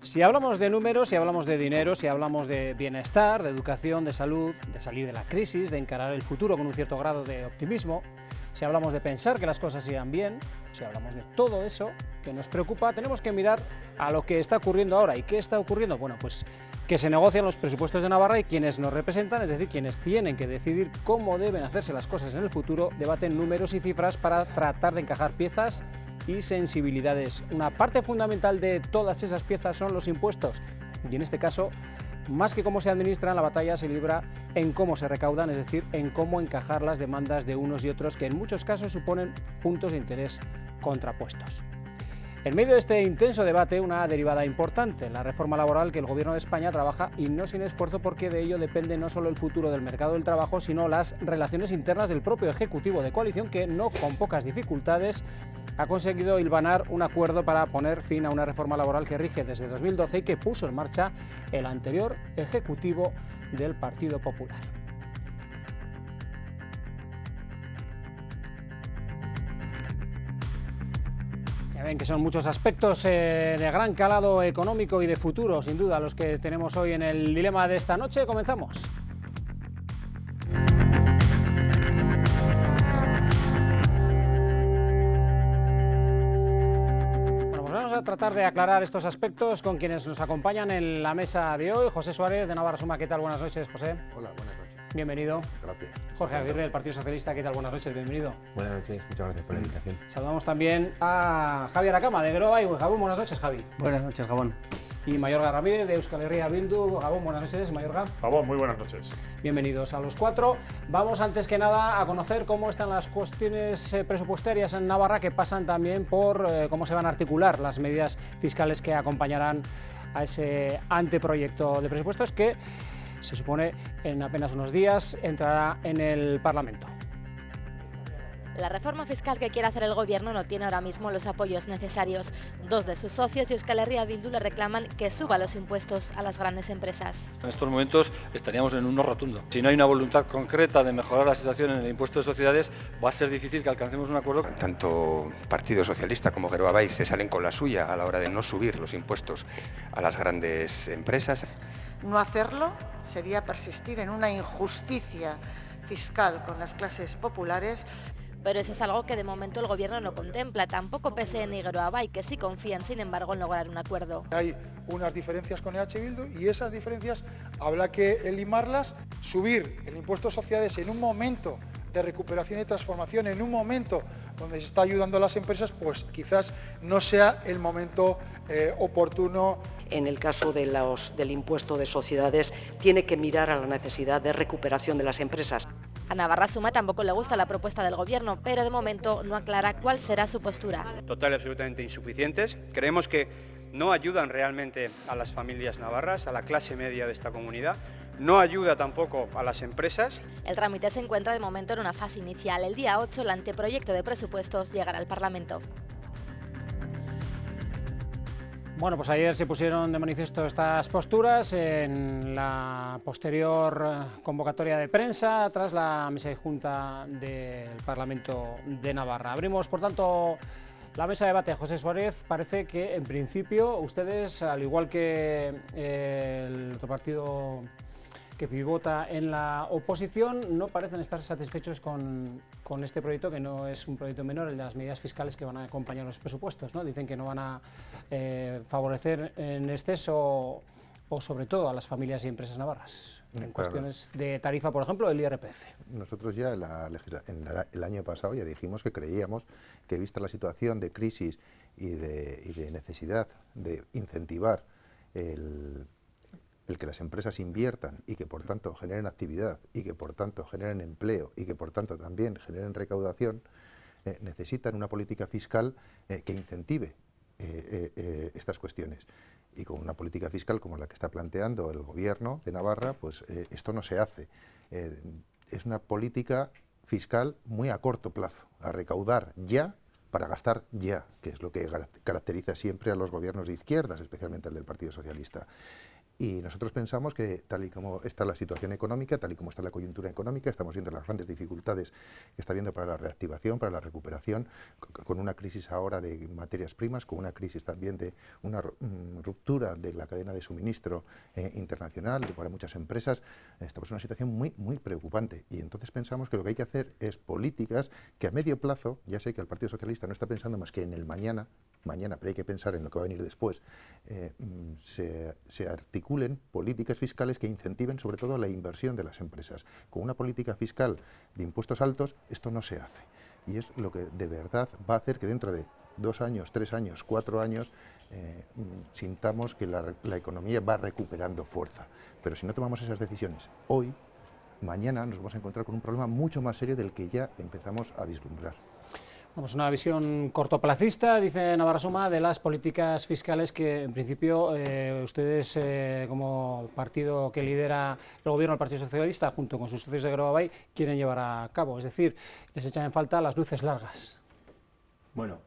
Si hablamos de números, si hablamos de dinero, si hablamos de bienestar, de educación, de salud, de salir de la crisis, de encarar el futuro con un cierto grado de optimismo, si hablamos de pensar que las cosas sigan bien, si hablamos de todo eso que nos preocupa, tenemos que mirar a lo que está ocurriendo ahora. ¿Y qué está ocurriendo? Bueno, pues que se negocian los presupuestos de Navarra y quienes nos representan, es decir, quienes tienen que decidir cómo deben hacerse las cosas en el futuro, debaten números y cifras para tratar de encajar piezas y sensibilidades. Una parte fundamental de todas esas piezas son los impuestos y en este caso, más que cómo se administran, la batalla se libra en cómo se recaudan, es decir, en cómo encajar las demandas de unos y otros que en muchos casos suponen puntos de interés contrapuestos. En medio de este intenso debate, una derivada importante, la reforma laboral que el Gobierno de España trabaja y no sin esfuerzo, porque de ello depende no solo el futuro del mercado del trabajo, sino las relaciones internas del propio Ejecutivo de coalición, que no con pocas dificultades ha conseguido hilvanar un acuerdo para poner fin a una reforma laboral que rige desde 2012 y que puso en marcha el anterior Ejecutivo del Partido Popular. Ya ven que son muchos aspectos de gran calado económico y de futuro, sin duda, los que tenemos hoy en el dilema de esta noche. Comenzamos. A tratar de aclarar estos aspectos con quienes nos acompañan en la mesa de hoy. José Suárez, de Navarra Suma, ¿qué tal? Buenas noches, José. Hola, buenas noches. Bienvenido. Gracias. Jorge Aguirre, del Partido Socialista, ¿qué tal? Buenas noches, bienvenido. Buenas noches, muchas gracias por la invitación. Saludamos también a Javier Acama, de Geroa y Gabón. Buenas noches, Javi. Buenas noches, Gabón. Y Mayorga Ramírez, de Euskal Herria Bildu. Gabón, buenas noches, Mayorga. Gabón, muy buenas noches. Bienvenidos a los cuatro. Vamos antes que nada a conocer cómo están las cuestiones presupuestarias en Navarra, que pasan también por cómo se van a articular las medidas fiscales que acompañarán a ese anteproyecto de presupuestos que se supone en apenas unos días entrará en el Parlamento. La reforma fiscal que quiere hacer el Gobierno no tiene ahora mismo los apoyos necesarios. Dos de sus socios de Euskal Herria Bildu le reclaman que suba los impuestos a las grandes empresas. En estos momentos estaríamos en un no rotundo. Si no hay una voluntad concreta de mejorar la situación en el impuesto de sociedades, va a ser difícil que alcancemos un acuerdo. Tanto Partido Socialista como Geroa Bai se salen con la suya a la hora de no subir los impuestos a las grandes empresas. No hacerlo sería persistir en una injusticia fiscal con las clases populares. Pero eso es algo que de momento el Gobierno no contempla, tampoco PSE ni Geroa Bai, que sí confían, sin embargo, en lograr un acuerdo. Hay unas diferencias con EH Bildu y esas diferencias habrá que limarlas, subir el impuesto a sociedades en un momento de recuperación y transformación, en un momento donde se está ayudando a las empresas, pues quizás no sea el momento oportuno. En el caso del impuesto de sociedades, tiene que mirar a la necesidad de recuperación de las empresas. A Navarra Suma tampoco le gusta la propuesta del Gobierno, pero de momento no aclara cuál será su postura. Total y absolutamente insuficientes. Creemos que no ayudan realmente a las familias navarras, a la clase media de esta comunidad. No ayuda tampoco a las empresas. El trámite se encuentra de momento en una fase inicial. El día 8 el anteproyecto de presupuestos llegará al Parlamento. Bueno, pues ayer se pusieron de manifiesto estas posturas en la posterior convocatoria de prensa tras la mesa de junta del Parlamento de Navarra. Abrimos, por tanto, la mesa de debate. José Suárez, parece que en principio ustedes, al igual que el otro partido que pivota en la oposición, no parecen estar satisfechos con este proyecto, que no es un proyecto menor, el de las medidas fiscales que van a acompañar los presupuestos, ¿no? Dicen que no van a favorecer en exceso o sobre todo a las familias y empresas navarras, en cuestiones de tarifa, por ejemplo, del IRPF. Nosotros ya el año pasado ya dijimos que creíamos que, vista la situación de crisis y de necesidad de incentivar el que las empresas inviertan y que por tanto generen actividad y que por tanto generen empleo y que por tanto también generen recaudación, necesitan una política fiscal que incentive estas cuestiones. Y con una política fiscal como la que está planteando el Gobierno de Navarra, pues esto no se hace. Es una política fiscal muy a corto plazo, a recaudar ya para gastar ya, que es lo que caracteriza siempre a los gobiernos de izquierdas, especialmente el del Partido Socialista. Y nosotros pensamos que tal y como está la situación económica, tal y como está la coyuntura económica, estamos viendo las grandes dificultades que está habiendo para la reactivación, para la recuperación, con una crisis ahora de materias primas, con una crisis también de una ruptura de la cadena de suministro internacional para muchas empresas. Estamos en una situación muy preocupante, y entonces pensamos que lo que hay que hacer es políticas que a medio plazo, ya sé que el Partido Socialista no está pensando más que en el mañana, pero hay que pensar en lo que va a venir después, se articulen políticas fiscales que incentiven sobre todo la inversión de las empresas. Con una política fiscal de impuestos altos esto no se hace, y es lo que de verdad va a hacer que dentro de 2 años, 3 años, 4 años sintamos que la economía va recuperando fuerza. Pero si no tomamos esas decisiones hoy, mañana nos vamos a encontrar con un problema mucho más serio del que ya empezamos a vislumbrar. Vamos, una visión cortoplacista, dice Navarra Suma, de las políticas fiscales que en principio ustedes como partido que lidera el gobierno del Partido Socialista junto con sus socios de Geroa Bai quieren llevar a cabo, es decir, les echan en falta las luces largas. Bueno,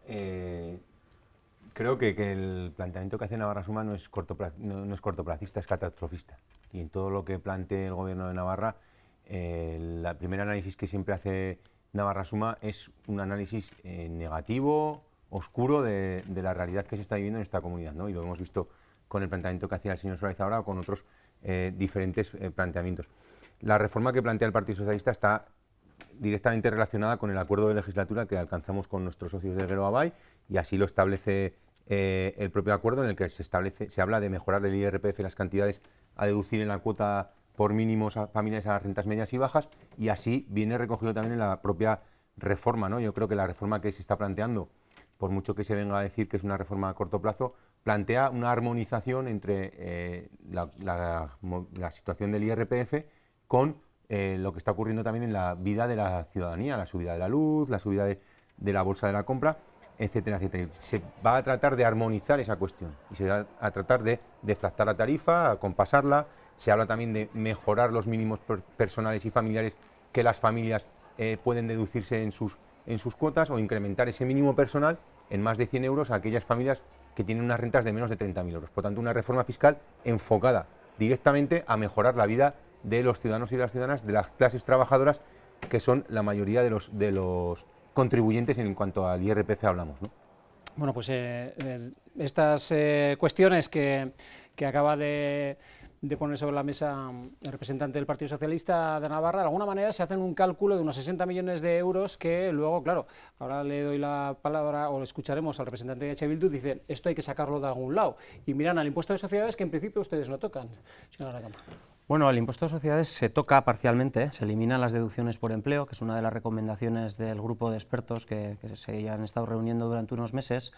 creo que el planteamiento que hace Navarra Suma no es cortoplacista, es catastrofista, y en todo lo que plantee el gobierno de Navarra, el primer análisis que siempre hace Navarra Suma es un análisis negativo, oscuro de la realidad que se está viviendo en esta comunidad, ¿no? Y lo hemos visto con el planteamiento que hacía el señor Solaiz ahora o con otros diferentes planteamientos. La reforma que plantea el Partido Socialista está directamente relacionada con el acuerdo de legislatura que alcanzamos con nuestros socios de Geroa Bai, y así lo establece el propio acuerdo, en el que se habla de mejorar el IRPF, las cantidades a deducir en la cuota por mínimos a familias a las rentas medias y bajas, y así viene recogido también en la propia reforma, ¿no? Yo creo que la reforma que se está planteando, por mucho que se venga a decir que es una reforma a corto plazo, plantea una armonización entre la situación del IRPF con lo que está ocurriendo también en la vida de la ciudadanía, la subida de la luz, la subida de la bolsa de la compra, etcétera, etcétera. Y se va a tratar de armonizar esa cuestión y se va a tratar de deflactar la tarifa, compasarla. Se habla también de mejorar los mínimos personales y familiares que las familias pueden deducirse en sus cuotas, o incrementar ese mínimo personal en más de 100 euros a aquellas familias que tienen unas rentas de menos de 30.000 euros. Por tanto, una reforma fiscal enfocada directamente a mejorar la vida de los ciudadanos y las ciudadanas, de las clases trabajadoras, que son la mayoría de los contribuyentes en cuanto al IRPF hablamos, ¿no? Bueno, pues estas cuestiones que acaba de poner sobre la mesa el representante del Partido Socialista de Navarra, de alguna manera se hacen un cálculo de unos 60 millones de euros que luego, claro, ahora le doy la palabra o le escucharemos al representante de H. Bildu, dice, esto hay que sacarlo de algún lado, y miran al impuesto de sociedades, que en principio ustedes no tocan, señora Aracama. Bueno, el impuesto de sociedades se toca parcialmente, se eliminan las deducciones por empleo, que es una de las recomendaciones del grupo de expertos que se han estado reuniendo durante unos meses.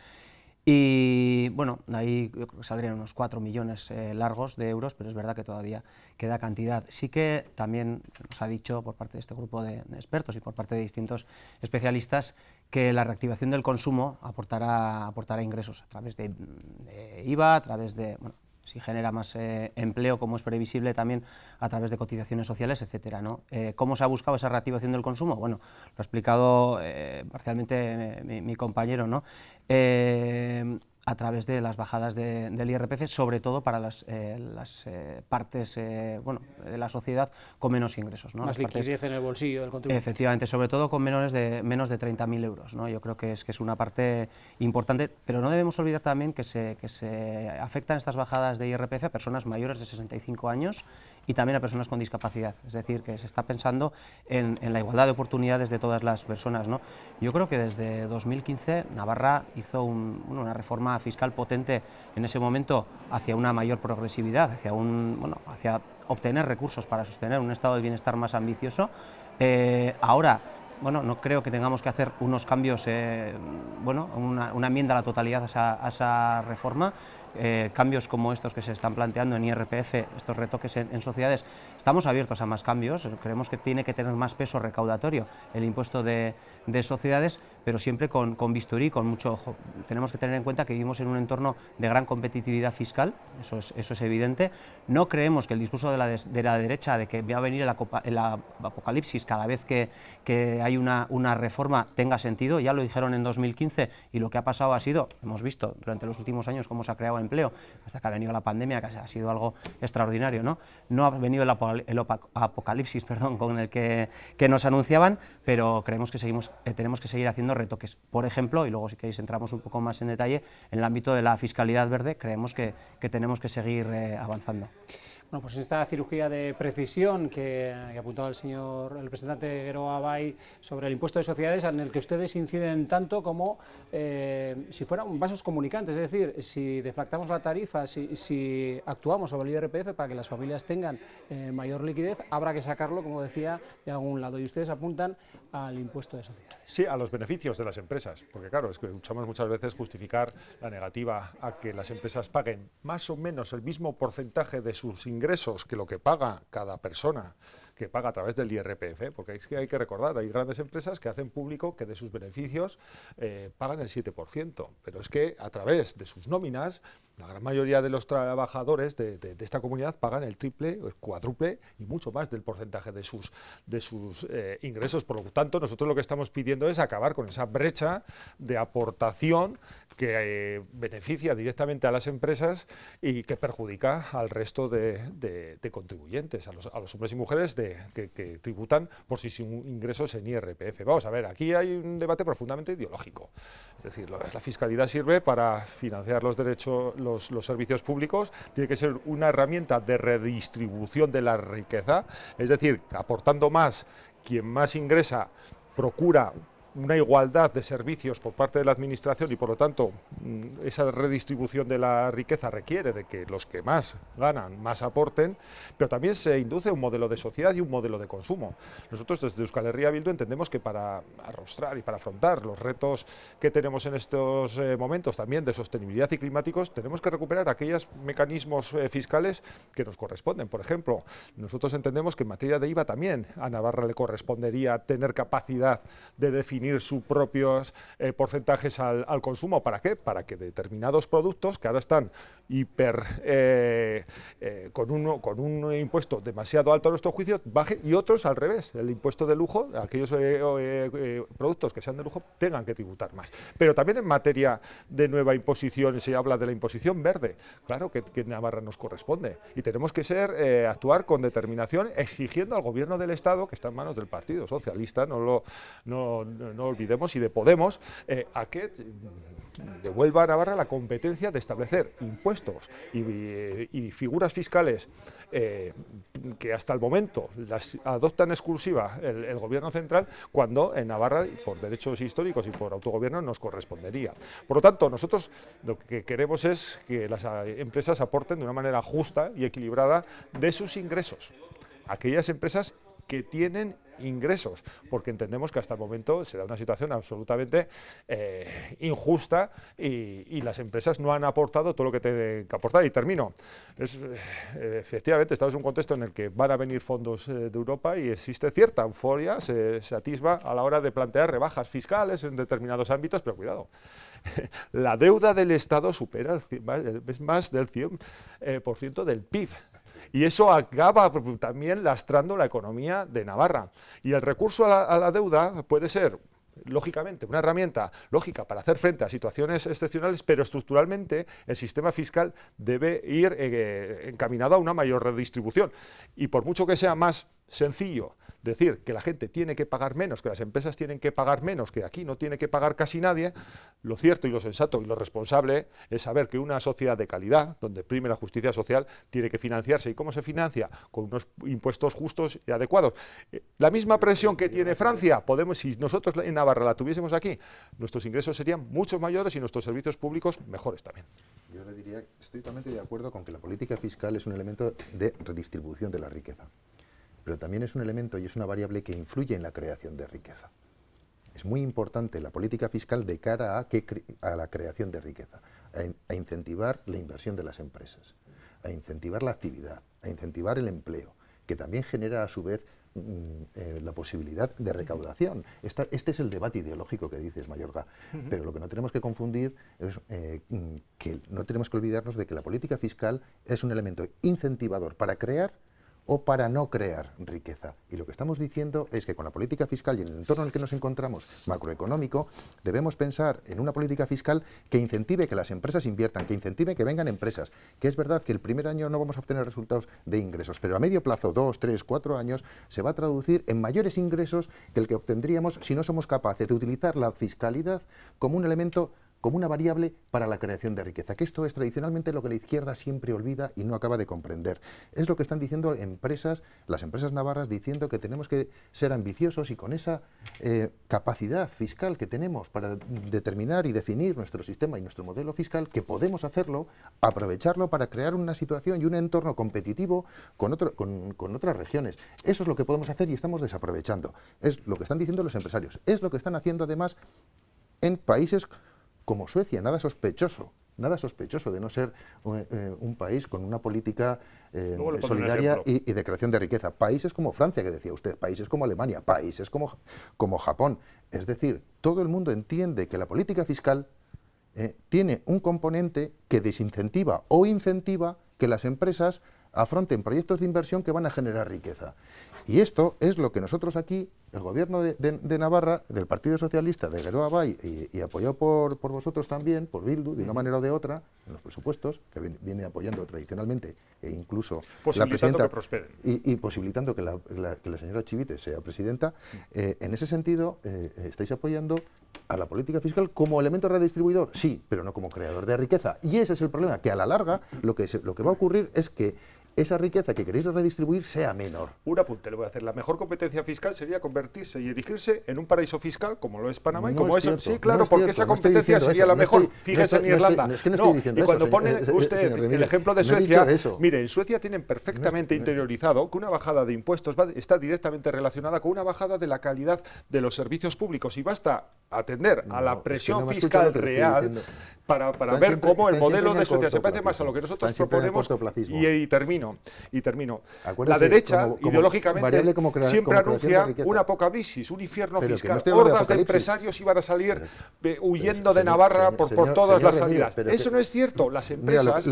Y bueno, ahí saldrían unos 4 millones largos de euros, pero es verdad que todavía queda cantidad. Sí que también nos ha dicho por parte de este grupo de expertos y por parte de distintos especialistas que la reactivación del consumo aportará ingresos a través de IVA, a través de, bueno, si genera más empleo, como es previsible, también a través de cotizaciones sociales, etcétera, ¿no? ¿Cómo se ha buscado esa reactivación del consumo? Bueno, lo ha explicado parcialmente mi compañero, ¿no? A través de las bajadas del IRPF, sobre todo para las partes bueno, de la sociedad con menos ingresos, ¿no? Más liquidez en el bolsillo del contribuyente. Efectivamente, sobre todo con menos de 30.000 euros, ¿no? Yo creo que es una parte importante, pero no debemos olvidar también que se afectan estas bajadas de IRPF a personas mayores de 65 años y también a personas con discapacidad, es decir, que se está pensando en la igualdad de oportunidades de todas las personas, ¿no? Yo creo que desde 2015 Navarra hizo una reforma fiscal potente en ese momento hacia una mayor progresividad, hacia obtener recursos para sostener un estado de bienestar más ambicioso. Ahora, bueno, no creo que tengamos que hacer unos cambios, una enmienda a la totalidad a esa reforma. Cambios como estos que se están planteando en IRPF, estos retoques en sociedades, estamos abiertos a más cambios. Creemos que tiene que tener más peso recaudatorio el impuesto de sociedades, pero siempre con bisturí, con mucho ojo. Tenemos que tener en cuenta que vivimos en un entorno de gran competitividad fiscal, eso es evidente. No creemos que el discurso de la derecha de que va a venir el apocalipsis cada vez que hay una reforma tenga sentido. Ya lo dijeron en 2015 y lo que ha pasado ha sido, hemos visto durante los últimos años cómo se ha creado empleo, hasta que ha venido la pandemia, que ha sido algo extraordinario, ¿no? No ha venido el apocalipsis, con el que nos anunciaban, pero creemos que tenemos que seguir haciendo retoques. Por ejemplo, y luego si queréis entramos un poco más en detalle, en el ámbito de la fiscalidad verde creemos que tenemos que seguir avanzando. Bueno, pues esta cirugía de precisión que apuntaba el representante Geroa Bay sobre el impuesto de sociedades, en el que ustedes inciden tanto como si fueran vasos comunicantes, es decir, si deflactamos la tarifa, si actuamos sobre el IRPF para que las familias tengan mayor liquidez, habrá que sacarlo, como decía, de algún lado, y ustedes apuntan al impuesto de sociedades. Sí, a los beneficios de las empresas, porque claro, es que escuchamos muchas veces justificar la negativa a que las empresas paguen más o menos el mismo porcentaje de sus ingresos que lo que paga cada persona que paga a través del IRPF, porque es que hay que recordar, hay grandes empresas que hacen público que de sus beneficios pagan el 7%, pero es que a través de sus nóminas, la gran mayoría de los trabajadores de esta comunidad pagan el triple, el cuádruple y mucho más del porcentaje de sus ingresos. Por lo tanto, nosotros lo que estamos pidiendo es acabar con esa brecha de aportación que beneficia directamente a las empresas y que perjudica al resto de contribuyentes, a los hombres y mujeres que tributan por sus ingresos en IRPF. Vamos a ver, aquí hay un debate profundamente ideológico. Es decir, la fiscalidad sirve para financiar los derechos, los servicios públicos, tiene que ser una herramienta de redistribución de la riqueza, es decir, aportando más, quien más ingresa procura una igualdad de servicios por parte de la administración y por lo tanto esa redistribución de la riqueza requiere de que los que más ganan más aporten, pero también se induce un modelo de sociedad y un modelo de consumo. Nosotros desde Euskal Herria Bildu entendemos que para arrostrar y para afrontar los retos que tenemos en estos momentos también de sostenibilidad y climáticos, tenemos que recuperar aquellos mecanismos fiscales que nos corresponden. Por ejemplo, nosotros entendemos que en materia de IVA también a Navarra le correspondería tener capacidad de definir sus propios porcentajes al consumo. ¿Para qué? Para que determinados productos que ahora están con un impuesto demasiado alto a nuestro juicio bajen y otros al revés. El impuesto de lujo, aquellos productos que sean de lujo tengan que tributar más. Pero también en materia de nueva imposición se habla de la imposición verde. Claro que Navarra nos corresponde y tenemos que actuar con determinación exigiendo al gobierno del Estado, que está en manos del Partido Socialista, no olvidemos, y de Podemos, a que devuelva a Navarra la competencia de establecer impuestos y figuras fiscales que hasta el momento las adopta en exclusiva el gobierno central, cuando en Navarra, por derechos históricos y por autogobierno, nos correspondería. Por lo tanto, nosotros lo que queremos es que las empresas aporten de una manera justa y equilibrada de sus ingresos. Aquellas empresas que tienen ingresos, porque entendemos que hasta el momento se da una situación absolutamente injusta y las empresas no han aportado todo lo que tienen que aportar. Y termino. Efectivamente, estamos en un contexto en el que van a venir fondos de Europa y existe cierta euforia, se atisba a la hora de plantear rebajas fiscales en determinados ámbitos, pero cuidado. La deuda del Estado supera más del 100% del PIB. Y eso acaba también lastrando la economía de Navarra. Y el recurso a la deuda puede ser, lógicamente, una herramienta lógica para hacer frente a situaciones excepcionales, pero estructuralmente el sistema fiscal debe ir encaminado a una mayor redistribución. Y por mucho que sea más sencillo decir que la gente tiene que pagar menos, que las empresas tienen que pagar menos, que aquí no tiene que pagar casi nadie, lo cierto y lo sensato y lo responsable es saber que una sociedad de calidad, donde prime la justicia social, tiene que financiarse. ¿Y cómo se financia? Con unos impuestos justos y adecuados. La misma presión que tiene Francia, si nosotros en Navarra la tuviésemos aquí, nuestros ingresos serían mucho mayores y nuestros servicios públicos mejores también. Yo le diría, estoy totalmente de acuerdo con que la política fiscal es un elemento de redistribución de la riqueza, pero también es un elemento y es una variable que influye en la creación de riqueza. Es muy importante la política fiscal de cara a la creación de riqueza, a incentivar la inversión de las empresas, a incentivar la actividad, a incentivar el empleo, que también genera a su vez la posibilidad de recaudación. Este es el debate ideológico que dices, Mayorga, pero lo que no tenemos que confundir es que no tenemos que olvidarnos de que la política fiscal es un elemento incentivador para crear o para no crear riqueza. Y lo que estamos diciendo es que con la política fiscal y en el entorno en el que nos encontramos macroeconómico, debemos pensar en una política fiscal que incentive que las empresas inviertan, que incentive que vengan empresas, que es verdad que el primer año no vamos a obtener resultados de ingresos, pero a medio plazo, 2, 3, 4 años, se va a traducir en mayores ingresos que el que obtendríamos si no somos capaces de utilizar la fiscalidad como un elemento, como una variable para la creación de riqueza, que esto es tradicionalmente lo que la izquierda siempre olvida y no acaba de comprender. Es lo que están diciendo empresas, las empresas navarras, diciendo que tenemos que ser ambiciosos y con esa capacidad fiscal que tenemos para determinar y definir nuestro sistema y nuestro modelo fiscal, que podemos hacerlo, aprovecharlo para crear una situación y un entorno competitivo con otras regiones. Eso es lo que podemos hacer y estamos desaprovechando. Es lo que están diciendo los empresarios. Es lo que están haciendo además en países como Suecia, nada sospechoso de no ser un país con una política solidaria y de creación de riqueza. Países como Francia, que decía usted, países como Alemania, países como Japón. Es decir, todo el mundo entiende que la política fiscal tiene un componente que desincentiva o incentiva que las empresas afronten proyectos de inversión que van a generar riqueza. Y esto es lo que nosotros aquí, el gobierno de Navarra, del Partido Socialista, de Geroa Bai, y apoyado por vosotros también, por Bildu, de una manera o de otra, en los presupuestos, que viene apoyando tradicionalmente, e incluso la presidenta, que prosperen. Y posibilitando que la señora Chivite sea presidenta, en ese sentido, estáis apoyando a la política fiscal como elemento redistribuidor, sí, pero no como creador de riqueza. Y ese es el problema, que a la larga lo que va a ocurrir es que esa riqueza que queréis redistribuir sea menor. Un apunte le voy a hacer. La mejor competencia fiscal sería convertirse y erigirse en un paraíso fiscal como lo es Panamá y como es... Sí, claro, porque esa competencia sería la mejor. Fíjese en Irlanda. Y cuando pone usted el ejemplo de Suecia, mire, en Suecia tienen perfectamente interiorizado que una bajada de impuestos está directamente relacionada con una bajada de la calidad de los servicios públicos y basta atender a la presión fiscal real para ver cómo el modelo de Suecia se parece más a lo que nosotros proponemos. Y termino. La derecha, ideológicamente, siempre anuncia un apocalipsis, un infierno fiscal. Hordas de empresarios iban a salir huyendo de Navarra por todas las salidas. Eso no es cierto. Las empresas,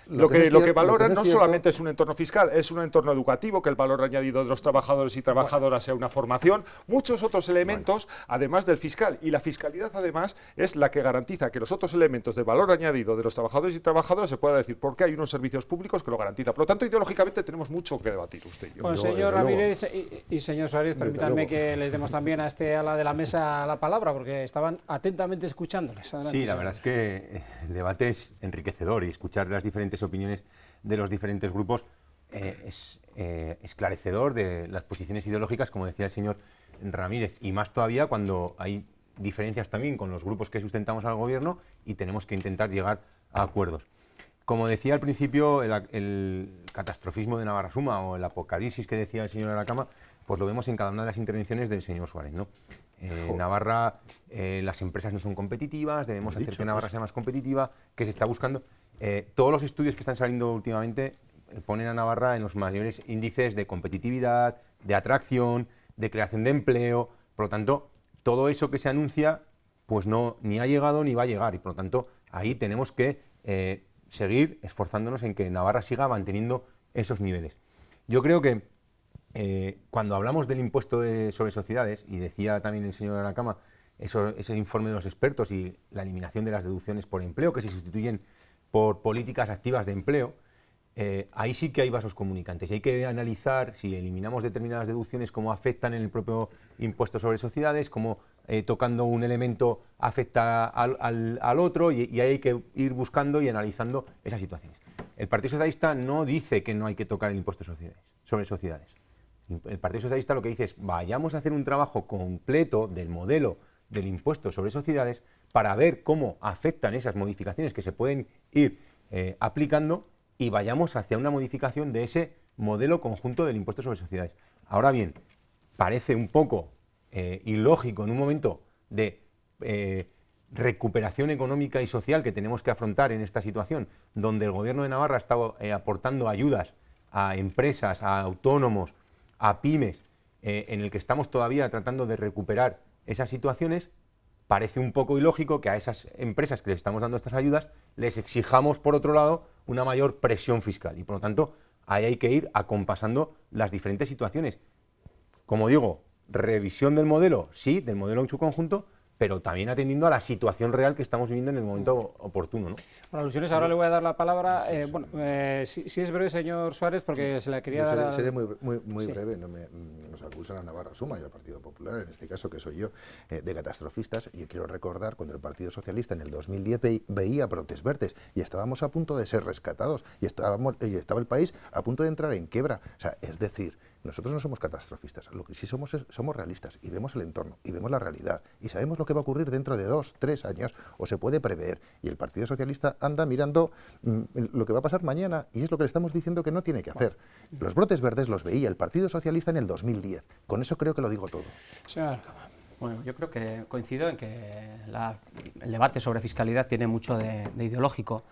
lo que valoran no solamente es un entorno fiscal, es un entorno educativo, que el valor añadido de los trabajadores y trabajadoras sea una formación, muchos otros elementos, además del fiscal. Y la fiscalidad, además, es la que garantiza que los otros elementos de valor añadido de los trabajadores y trabajadoras se pueda decir, porque hay unos servicios públicos que lo garantizan. Por lo tanto, ideológicamente tenemos mucho que debatir usted y yo. Bueno, señor Ramírez y señor Suárez, permítanme que les demos también a este ala de la mesa la palabra, porque estaban atentamente escuchándoles. Adelante, sí, la verdad es que el debate es enriquecedor y escuchar las diferentes opiniones de los diferentes grupos es esclarecedor de las posiciones ideológicas, como decía el señor Ramírez, y más todavía cuando hay diferencias también con los grupos que sustentamos al gobierno y tenemos que intentar llegar a acuerdos. Como decía al principio, el catastrofismo de Navarra Suma o el apocalipsis que decía el señor Aracama, pues lo vemos en cada una de las intervenciones del señor Suárez, ¿no? Navarra, las empresas no son competitivas, debemos hacer que Navarra sea más competitiva, que se está buscando. Todos los estudios que están saliendo últimamente ponen a Navarra en los mayores índices de competitividad, de atracción, de creación de empleo. Por lo tanto, todo eso que se anuncia, pues no, ni ha llegado ni va a llegar. Y por lo tanto, ahí tenemos que seguir esforzándonos en que Navarra siga manteniendo esos niveles. Yo creo que cuando hablamos del impuesto sobre sociedades, y decía también el señor Aracama, ese informe de los expertos y la eliminación de las deducciones por empleo, que se sustituyen por políticas activas de empleo, ahí sí que hay vasos comunicantes. Y hay que analizar si eliminamos determinadas deducciones, cómo afectan en el propio impuesto sobre sociedades, cómo tocando un elemento afecta al otro, y hay que ir buscando y analizando esas situaciones. El Partido Socialista no dice que no hay que tocar el impuesto sobre sociedades. El Partido Socialista lo que dice es vayamos a hacer un trabajo completo del modelo del impuesto sobre sociedades para ver cómo afectan esas modificaciones que se pueden ir aplicando y vayamos hacia una modificación de ese modelo conjunto del impuesto sobre sociedades. Ahora bien, parece un poco ilógico en un momento de recuperación económica y social que tenemos que afrontar en esta situación, donde el Gobierno de Navarra está aportando ayudas a empresas, a autónomos, a pymes, en el que estamos todavía tratando de recuperar esas situaciones. Parece un poco ilógico que a esas empresas que les estamos dando estas ayudas les exijamos, por otro lado, una mayor presión fiscal. Y por lo tanto, ahí hay que ir acompasando las diferentes situaciones. Como digo, revisión del modelo, sí, del modelo en su conjunto, pero también atendiendo a la situación real que estamos viviendo en el momento oportuno, ¿no? Por alusiones, ahora le voy a dar la palabra. Si es breve, señor Suárez, porque se la quería dar. Seré muy breve. Nos acusan a Navarra Suma y al Partido Popular, en este caso que soy yo, de catastrofistas. Yo quiero recordar cuando el Partido Socialista en el 2010 veía brotes verdes y estábamos a punto de ser rescatados y estaba el país a punto de entrar en quiebra. O sea, es decir, nosotros no somos catastrofistas, lo que sí somos realistas y vemos el entorno y vemos la realidad y sabemos lo que va a ocurrir dentro de 2, 3 años o se puede prever, y el Partido Socialista anda mirando lo que va a pasar mañana y es lo que le estamos diciendo que no tiene que hacer. Los brotes verdes los veía el Partido Socialista en el 2010, con eso creo que lo digo todo. Bueno, yo creo que coincido en que el debate sobre fiscalidad tiene mucho de ideológico.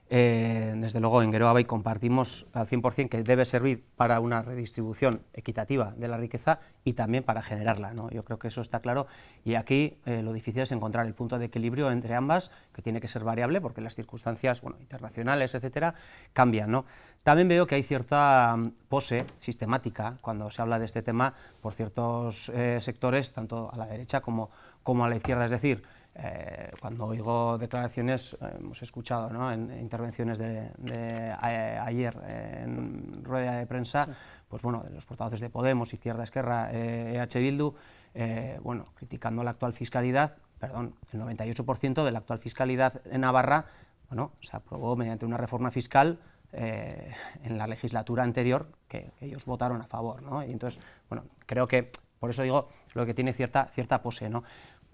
Desde luego en Geroa Bai compartimos al 100% que debe servir para una redistribución equitativa de la riqueza y también para generarla, ¿no? Yo creo que eso está claro y aquí lo difícil es encontrar el punto de equilibrio entre ambas, que tiene que ser variable porque las circunstancias internacionales, etcétera, cambian, ¿no? También veo que hay cierta pose sistemática cuando se habla de este tema por ciertos sectores, tanto a la derecha como a la izquierda, es decir, cuando oigo declaraciones, hemos escuchado, ¿no?, en intervenciones de ayer en rueda de prensa, pues bueno, de los portavoces de Podemos, Izquierda Esquerra, EH Bildu, bueno, criticando la actual fiscalidad, perdón, el 98% de la actual fiscalidad en Navarra, bueno, se aprobó mediante una reforma fiscal en la legislatura anterior que ellos votaron a favor, ¿no? Y entonces, bueno, creo que, por eso digo, lo que tiene cierta pose, ¿no?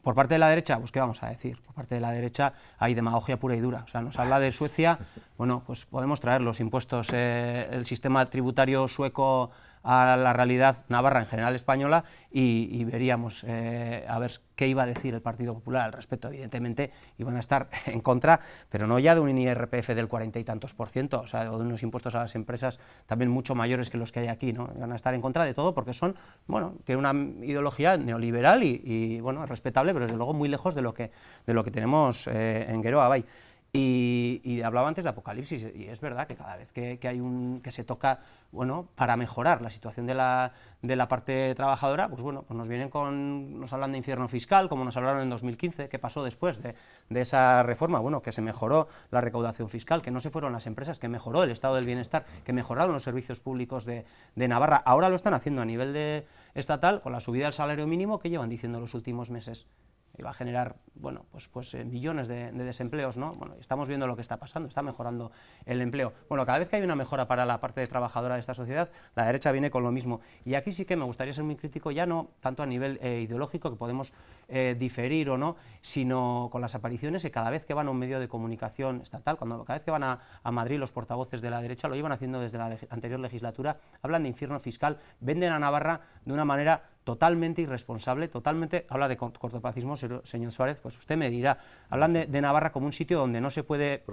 Por parte de la derecha, pues ¿qué vamos a decir? Por parte de la derecha hay demagogia pura y dura. O sea, nos habla de Suecia, bueno, pues podemos traer los impuestos, el sistema tributario sueco a la realidad navarra, en general española, y veríamos a ver qué iba a decir el Partido Popular al respecto. Evidentemente iban a estar en contra, pero no ya de un IRPF del 40 y tantos %, o sea, o de unos impuestos a las empresas también mucho mayores que los que hay aquí, ¿no? Van a estar en contra de todo porque son, bueno, tienen una ideología neoliberal y bueno, respetable, pero desde luego muy lejos de lo que tenemos en Geroa Bai. Y hablaba antes de apocalipsis, y es verdad que cada vez que se toca, bueno, para mejorar la situación de la parte trabajadora, pues bueno, pues nos hablan de infierno fiscal, como nos hablaron en 2015, ¿qué pasó después de esa reforma? Bueno, que se mejoró la recaudación fiscal, que no se fueron las empresas, que mejoró el estado del bienestar, que mejoraron los servicios públicos de Navarra. Ahora lo están haciendo a nivel estatal, con la subida del salario mínimo, que llevan diciendo los últimos meses. Y va a generar, bueno, pues millones de desempleos, ¿no? Bueno, estamos viendo lo que está pasando, está mejorando el empleo. Bueno, cada vez que hay una mejora para la parte trabajadora de esta sociedad, la derecha viene con lo mismo. Y aquí sí que me gustaría ser muy crítico, ya no tanto a nivel ideológico, que podemos diferir o no, sino con las apariciones que cada vez que van a un medio de comunicación estatal, cada vez que van a Madrid los portavoces de la derecha, lo iban haciendo desde la anterior legislatura, hablan de infierno fiscal, venden a Navarra de una manera totalmente irresponsable, totalmente, habla de cortoplacismo, señor Suárez, pues usted me dirá, hablan de Navarra como un sitio donde no se puede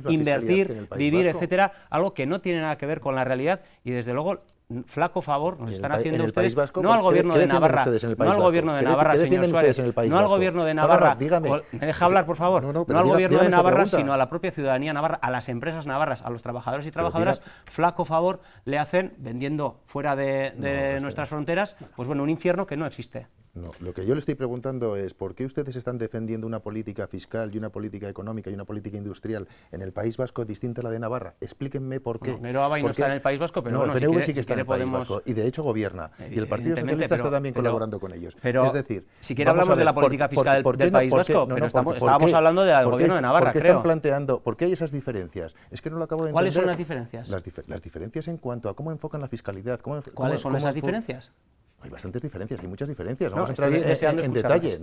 invertir, vivir, etcétera, algo que no tiene nada que ver con la realidad y desde luego flaco favor nos están haciendo ustedes, no al gobierno de Navarra, no al gobierno de Navarra, señor Suárez, no al gobierno de Navarra, me deja hablar por favor, no al gobierno de Navarra, sino a la propia ciudadanía navarra, a las empresas navarras, a los trabajadores y trabajadoras, flaco favor le hacen vendiendo fuera de nuestras fronteras, pues bueno, un infierno que no existe. No, lo que yo le estoy preguntando es ¿por qué ustedes están defendiendo una política fiscal y una política económica y una política industrial en el País Vasco distinta a la de Navarra? Explíquenme por qué. Geroa Bai no está en el País Vasco, pero no, bueno, el PNV sí que está en el País Vasco y de hecho gobierna y el Partido Socialista está también colaborando con ellos. Pero es decir, si quiere hablamos de la política fiscal del País Vasco, pero estábamos hablando del gobierno de Navarra, creo. ¿Por qué hay esas diferencias? Es que no lo acabo de entender. ¿Cuáles son las diferencias? Las diferencias en cuanto a cómo enfocan la fiscalidad. ¿Cuáles son esas diferencias? Hay bastantes diferencias, hay muchas diferencias. Vamos a entrar en detalle.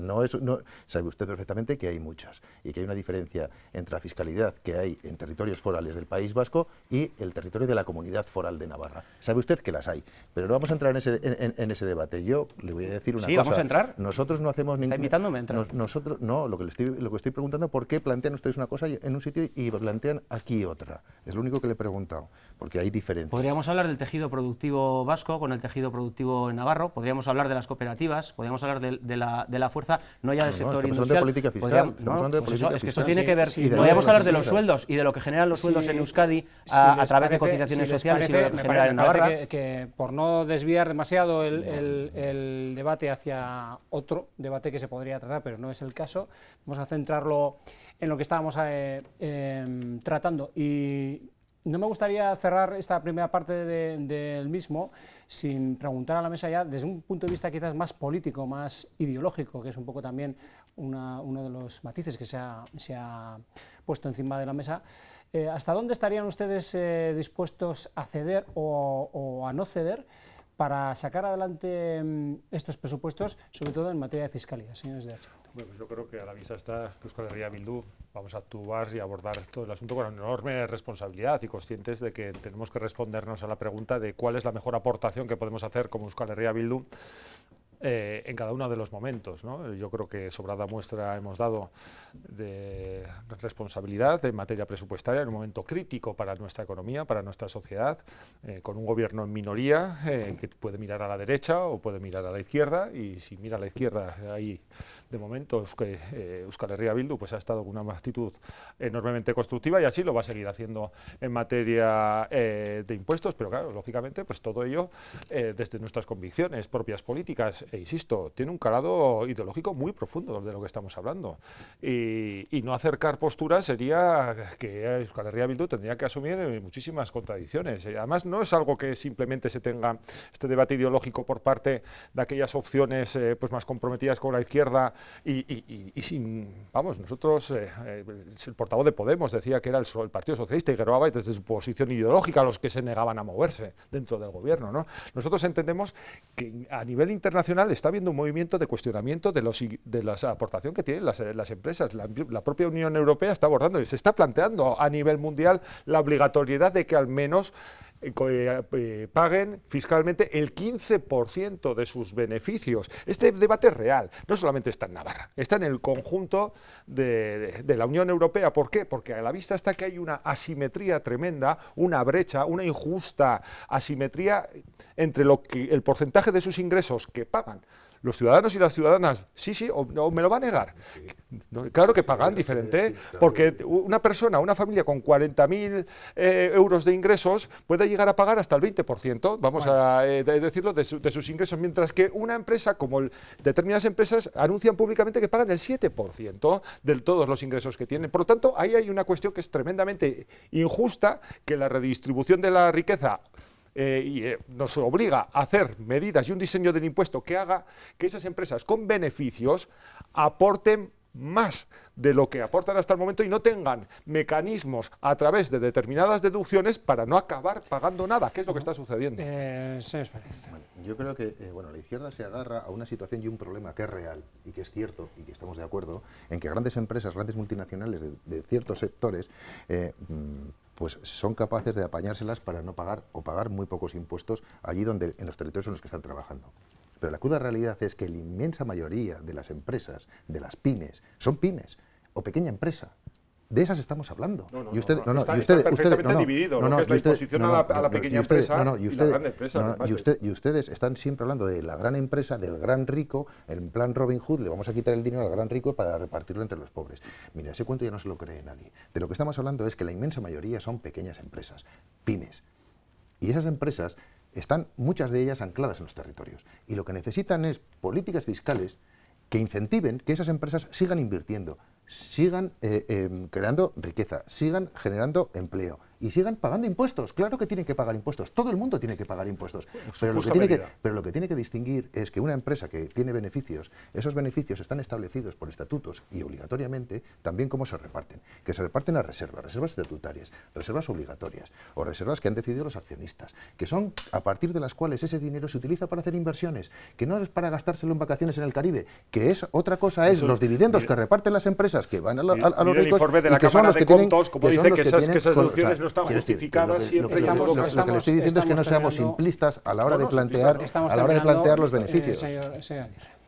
Sabe usted perfectamente que hay muchas y que hay una diferencia entre la fiscalidad que hay en territorios forales del País Vasco y el territorio de la Comunidad Foral de Navarra. Sabe usted que las hay, pero no vamos a entrar en ese debate. Yo le voy a decir una cosa. ¿Vamos a entrar? Nosotros no hacemos ningún... ¿Está invitándome a entrar? Nosotros, no, lo que estoy preguntando, ¿por qué plantean ustedes una cosa en un sitio y plantean aquí otra? Es lo único que le he preguntado, porque hay diferencias. Podríamos hablar del tejido productivo vasco con el tejido productivo en Navarra, carro, podríamos hablar de las cooperativas, podríamos hablar de la fuerza, no ya del sector estamos industrial. hablando de política fiscal, estamos hablando de política Es que esto fiscal. tiene que ver, podríamos hablar de los sueldos y de lo que generan los sueldos en Euskadi a través de cotizaciones sociales y de lo que generan en Navarra. Que por no desviar demasiado el debate hacia otro debate que se podría tratar, pero no es el caso, vamos a centrarlo en lo que estábamos tratando. Y no me gustaría cerrar esta primera parte del mismo sin preguntar a la mesa ya desde un punto de vista quizás más político, más ideológico, que es un poco también uno de los matices que se ha puesto encima de la mesa. ¿Hasta dónde estarían ustedes dispuestos a ceder o a no ceder para sacar adelante estos presupuestos, sobre todo en materia de fiscalidad, señores de H? Bueno, pues yo creo que a la vista está que Euskal Herria Bildu vamos a actuar y abordar todo el asunto con enorme responsabilidad y conscientes de que tenemos que respondernos a la pregunta de cuál es la mejor aportación que podemos hacer como Euskal Herria Bildu en cada uno de los momentos, ¿no? Yo creo que sobrada muestra hemos dado de responsabilidad en materia presupuestaria en un momento crítico para nuestra economía, para nuestra sociedad, con un gobierno en minoría que puede mirar a la derecha o puede mirar a la izquierda, y si mira a la izquierda ahí de momento Euskal Herria Bildu pues ha estado con una actitud enormemente constructiva y así lo va a seguir haciendo en materia de impuestos, pero claro, lógicamente pues todo ello desde nuestras convicciones propias políticas, e insisto, tiene un calado ideológico muy profundo de lo que estamos hablando, y no acercar posturas sería que Euskal Herria Bildu tendría que asumir muchísimas contradicciones. Además no es algo que simplemente se tenga este debate ideológico por parte de aquellas opciones pues más comprometidas con la izquierda y sin, vamos, nosotros, el portavoz de Podemos decía que era el Partido Socialista y Geroa Bai desde su posición ideológica los que se negaban a moverse dentro del gobierno, ¿no? Nosotros entendemos que a nivel internacional está habiendo un movimiento de cuestionamiento de la aportación que tienen las empresas. La propia Unión Europea está abordando y se está planteando a nivel mundial la obligatoriedad de que al menos paguen fiscalmente el 15% de sus beneficios. Este debate es real, no solamente está en Navarra, está en el conjunto de la Unión Europea. ¿Por qué? Porque a la vista está que hay una asimetría tremenda, una brecha, una injusta asimetría entre el porcentaje de sus ingresos que pagan los ciudadanos y las ciudadanas. Sí, o me lo va a negar. No, claro que pagan diferente, porque una persona, una familia con 40.000 euros de ingresos puede llegar a pagar hasta el 20%, vamos a decirlo, de sus ingresos, mientras que una empresa, como determinadas empresas, anuncian públicamente que pagan el 7% de todos los ingresos que tienen. Por lo tanto, ahí hay una cuestión que es tremendamente injusta, que la redistribución de la riqueza nos obliga a hacer medidas y un diseño del impuesto que haga que esas empresas con beneficios aporten más de lo que aportan hasta el momento y no tengan mecanismos a través de determinadas deducciones para no acabar pagando nada, que es lo que está sucediendo. Yo creo que la izquierda se agarra a una situación y un problema que es real y que es cierto y que estamos de acuerdo en que grandes empresas, grandes multinacionales de ciertos sectores pues son capaces de apañárselas para no pagar o pagar muy pocos impuestos allí donde en los territorios en los que están trabajando. Pero la cruda realidad es que la inmensa mayoría de las empresas, de las pymes, son pymes o pequeña empresa. De esas estamos hablando. Está perfectamente dividido lo que es la imposición a la pequeña empresa y la gran empresa. Y ustedes están siempre hablando de la gran empresa, del gran rico, en plan Robin Hood, le vamos a quitar el dinero al gran rico para repartirlo entre los pobres. Mira, ese cuento ya no se lo cree nadie. De lo que estamos hablando es que la inmensa mayoría son pequeñas empresas, pymes. Y esas empresas están, muchas de ellas, ancladas en los territorios. Y lo que necesitan es políticas fiscales que incentiven que esas empresas sigan invirtiendo, sigan creando riqueza, sigan generando empleo y sigan pagando impuestos. Claro que tienen que pagar impuestos, todo el mundo tiene que pagar impuestos, pero lo que tiene que distinguir es que una empresa que tiene beneficios, esos beneficios están establecidos por estatutos y obligatoriamente también cómo se reparten, que se reparten a reservas estatutarias, reservas obligatorias o reservas que han decidido los accionistas, que son a partir de las cuales ese dinero se utiliza para hacer inversiones, que no es para gastárselo en vacaciones en el Caribe, que es otra cosa, es los dividendos que reparten las empresas que van a los ricos, el informe de la Cámara de Contos, como dice que esas deducciones no están justificadas siempre. Lo que le estoy diciendo es que no seamos simplistas a la hora de plantear los beneficios.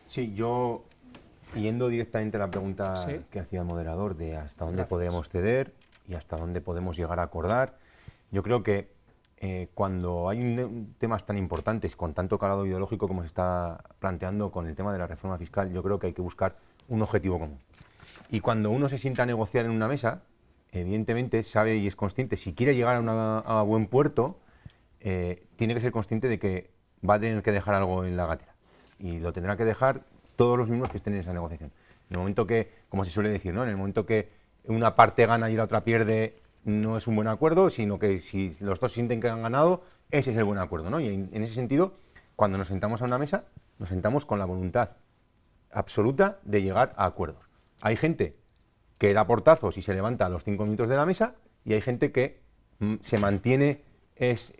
Sí, yo, yendo directamente a la pregunta que hacía el moderador de hasta dónde podríamos ceder y hasta dónde podemos llegar a acordar, yo creo que cuando hay temas tan importantes, con tanto calado ideológico como se está planteando con el tema de la reforma fiscal, yo creo que hay que buscar un objetivo común. Y cuando uno se sienta a negociar en una mesa, evidentemente sabe y es consciente, si quiere llegar a buen puerto, tiene que ser consciente de que va a tener que dejar algo en la gatera. Y lo tendrá que dejar todos los mismos que estén en esa negociación. En el momento que, como se suele decir, ¿no?, en el momento que una parte gana y la otra pierde, no es un buen acuerdo, sino que si los dos sienten que han ganado, ese es el buen acuerdo, ¿no? Y en ese sentido, cuando nos sentamos a una mesa, nos sentamos con la voluntad absoluta de llegar a acuerdos. Hay gente que da portazos y se levanta a los 5 minutos de la mesa, y hay gente que se mantiene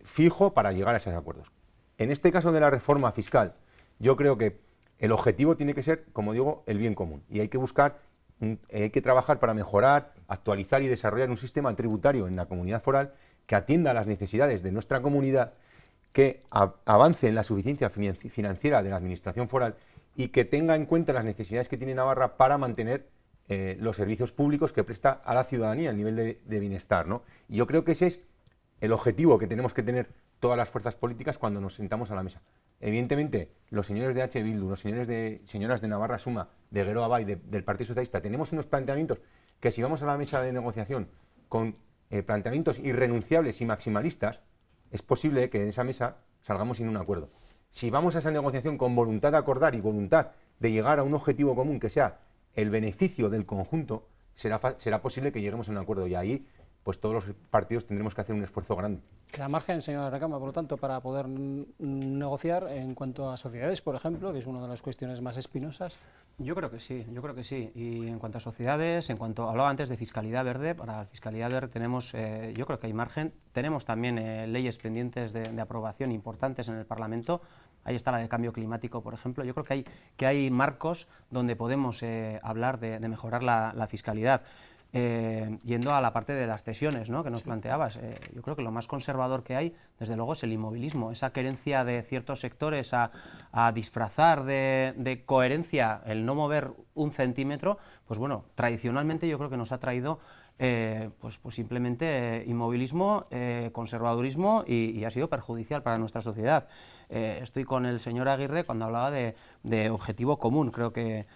fijo para llegar a esos acuerdos. En este caso de la reforma fiscal, yo creo que el objetivo tiene que ser, como digo, el bien común, y hay que buscar, hay que trabajar para mejorar, actualizar y desarrollar un sistema tributario en la comunidad foral que atienda a las necesidades de nuestra comunidad, que avance en la suficiencia financiera de la administración foral y que tenga en cuenta las necesidades que tiene Navarra para mantener los servicios públicos que presta a la ciudadanía, el nivel de bienestar, ¿no? Y yo creo que ese es el objetivo que tenemos que tener todas las fuerzas políticas cuando nos sentamos a la mesa. Evidentemente, los señores de H. Bildu, los señores señoras de Navarra Suma, de Geroa Bai, del Partido Socialista, tenemos unos planteamientos que, si vamos a la mesa de negociación con planteamientos irrenunciables y maximalistas, es posible que en esa mesa salgamos sin un acuerdo. Si vamos a esa negociación con voluntad de acordar y voluntad de llegar a un objetivo común que sea el beneficio del conjunto, será posible que lleguemos a un acuerdo, y ahí pues todos los partidos tendremos que hacer un esfuerzo grande. ¿Queda margen, señora Recama, por lo tanto, para poder negociar en cuanto a sociedades, por ejemplo, que es una de las cuestiones más espinosas? Yo creo que sí, y en cuanto a sociedades, hablaba antes de fiscalidad verde, para la fiscalidad verde tenemos, yo creo que hay margen, tenemos también leyes pendientes de aprobación importantes en el Parlamento. Ahí está la de cambio climático, por ejemplo. Yo creo que hay marcos donde podemos hablar de mejorar la fiscalidad. Yendo a la parte de las cesiones, ¿no?, que nos planteabas, yo creo que lo más conservador que hay, desde luego, es el inmovilismo, esa querencia de ciertos sectores a disfrazar de coherencia el no mover un centímetro. Pues bueno, tradicionalmente yo creo que nos ha traído pues simplemente inmovilismo, conservadurismo, y ha sido perjudicial para nuestra sociedad. Estoy con el señor Aguirre cuando hablaba de objetivo común, creo que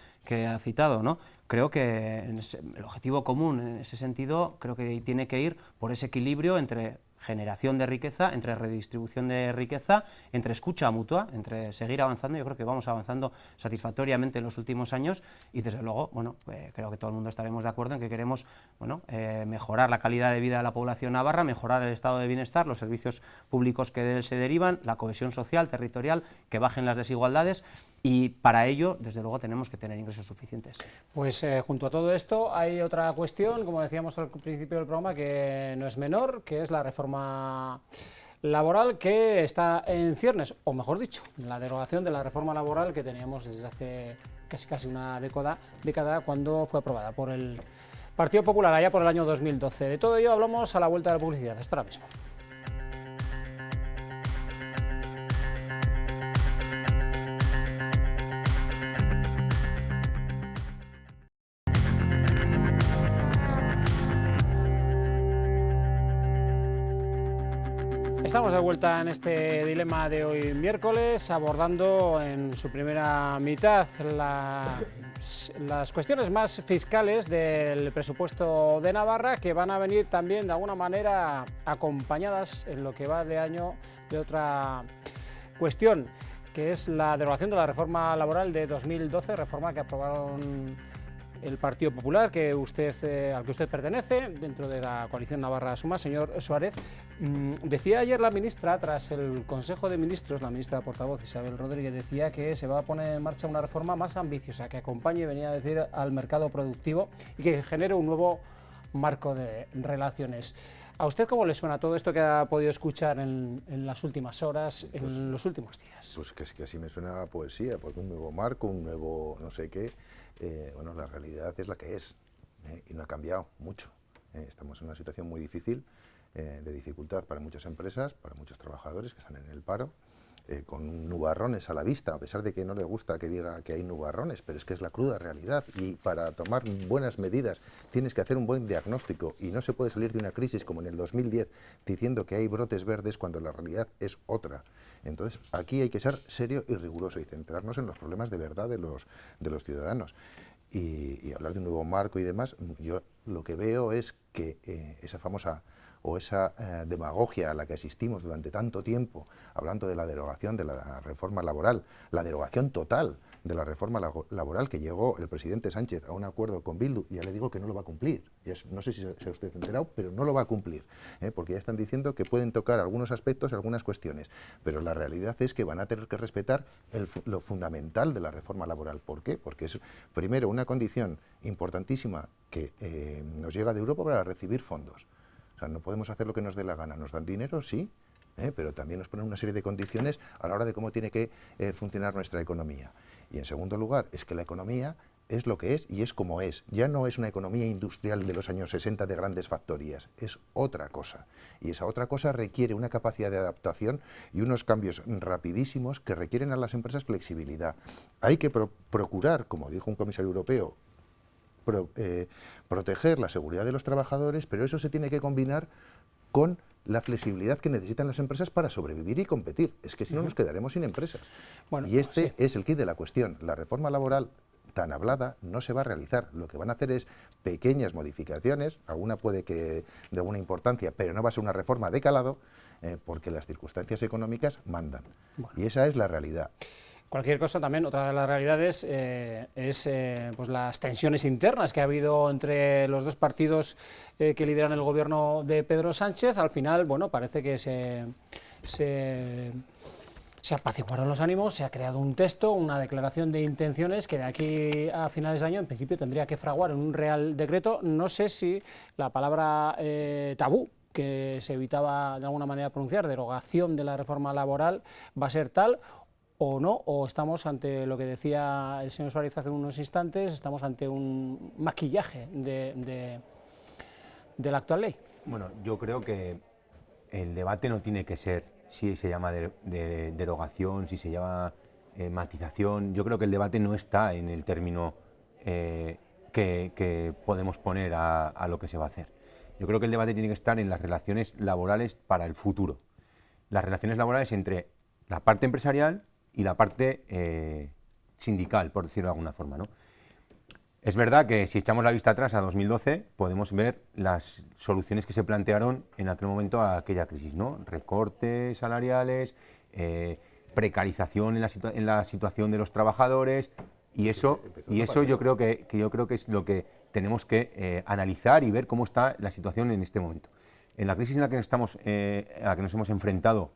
ha citado, ¿no? Creo que el objetivo común, en ese sentido, creo que tiene que ir por ese equilibrio entre generación de riqueza, entre redistribución de riqueza, entre escucha mutua, entre seguir avanzando. Yo creo que vamos avanzando satisfactoriamente en los últimos años, y desde luego, bueno, creo que todo el mundo estaremos de acuerdo en que queremos, bueno, mejorar la calidad de vida de la población navarra, mejorar el estado de bienestar, los servicios públicos que de él se derivan, la cohesión social, territorial, que bajen las desigualdades. Y para ello, desde luego, tenemos que tener ingresos suficientes. Pues junto a todo esto hay otra cuestión, como decíamos al principio del programa, que no es menor, que es la reforma laboral, que está en ciernes, o mejor dicho, la derogación de la reforma laboral que teníamos desde hace casi una década, cuando fue aprobada por el Partido Popular allá por el año 2012. De todo ello hablamos a la vuelta de la publicidad. Hasta ahora mismo. Estamos de vuelta en este dilema de hoy miércoles, abordando en su primera mitad las cuestiones más fiscales del presupuesto de Navarra, que van a venir también de alguna manera acompañadas en lo que va de año de otra cuestión, que es la derogación de la reforma laboral de 2012, reforma que aprobaron el Partido Popular, al que usted pertenece, dentro de la coalición Navarra Suma. Señor Suárez, decía ayer la ministra, tras el Consejo de Ministros, la ministra portavoz Isabel Rodríguez, decía que se va a poner en marcha una reforma más ambiciosa, que acompañe, venía a decir, al mercado productivo y que genere un nuevo marco de relaciones. ¿A usted cómo le suena todo esto que ha podido escuchar en las últimas horas, en los últimos días? Pues que así me suena a poesía, porque un nuevo marco, un nuevo no sé qué. Bueno, la realidad es la que es, y no ha cambiado mucho. Estamos en una situación muy difícil, de dificultad para muchas empresas, para muchos trabajadores que están en el paro, con nubarrones a la vista, a pesar de que no le gusta que diga que hay nubarrones, pero es que es la cruda realidad, y para tomar buenas medidas tienes que hacer un buen diagnóstico, y no se puede salir de una crisis como en el 2010 diciendo que hay brotes verdes cuando la realidad es otra. Entonces aquí hay que ser serio y riguroso y centrarnos en los problemas de verdad de los ciudadanos. Y hablar de un nuevo marco y demás, yo lo que veo es que esa famosa o esa demagogia a la que asistimos durante tanto tiempo, hablando de la derogación de la reforma laboral, la derogación total de la reforma laboral que llegó el presidente Sánchez a un acuerdo con Bildu, ya le digo que no lo va a cumplir. No sé si se ha usted enterado, pero no lo va a cumplir, porque ya están diciendo que pueden tocar algunos aspectos, algunas cuestiones, pero la realidad es que van a tener que respetar lo fundamental de la reforma laboral. ¿Por qué? Porque es, primero, una condición importantísima que nos llega de Europa para recibir fondos. O sea, no podemos hacer lo que nos dé la gana. Nos dan dinero, sí, pero también nos ponen una serie de condiciones a la hora de cómo tiene que funcionar nuestra economía. Y en segundo lugar, es que la economía es lo que es y es como es. Ya no es una economía industrial de los años 60 de grandes factorías, es otra cosa. Y esa otra cosa requiere una capacidad de adaptación y unos cambios rapidísimos que requieren a las empresas flexibilidad. Hay que procurar, como dijo un comisario europeo, proteger la seguridad de los trabajadores, pero eso se tiene que combinar con la flexibilidad que necesitan las empresas para sobrevivir y competir. Es que si no nos quedaremos sin empresas. Bueno, y este es el quid de la cuestión. La reforma laboral tan hablada no se va a realizar. Lo que van a hacer es pequeñas modificaciones, alguna puede que de alguna importancia, pero no va a ser una reforma de calado, porque las circunstancias económicas mandan. Bueno. Y esa es la realidad. Cualquier cosa también, otra de las realidades es pues las tensiones internas que ha habido entre los dos partidos que lideran el gobierno de Pedro Sánchez. Al final, bueno, parece que se apaciguaron los ánimos, se ha creado un texto, una declaración de intenciones que de aquí a finales de año en principio tendría que fraguar en un real decreto. No sé si la palabra tabú que se evitaba de alguna manera pronunciar, derogación de la reforma laboral, va a ser tal o no, o estamos ante lo que decía el señor Suárez hace unos instantes, estamos ante un maquillaje de la actual ley. Bueno, yo creo que el debate no tiene que ser si se llama de derogación, si se llama matización. Yo creo que el debate no está en el término que podemos poner a lo que se va a hacer. Yo creo que el debate tiene que estar en las relaciones laborales para el futuro. Las relaciones laborales entre la parte empresarial y la parte sindical, por decirlo de alguna forma, ¿no? Es verdad que si echamos la vista atrás a 2012, podemos ver las soluciones que se plantearon en aquel momento a aquella crisis, ¿no? Recortes salariales, precarización en la situación de los trabajadores, y eso yo creo que es lo que tenemos que analizar y ver cómo está la situación en este momento. En la crisis en la que nos hemos enfrentado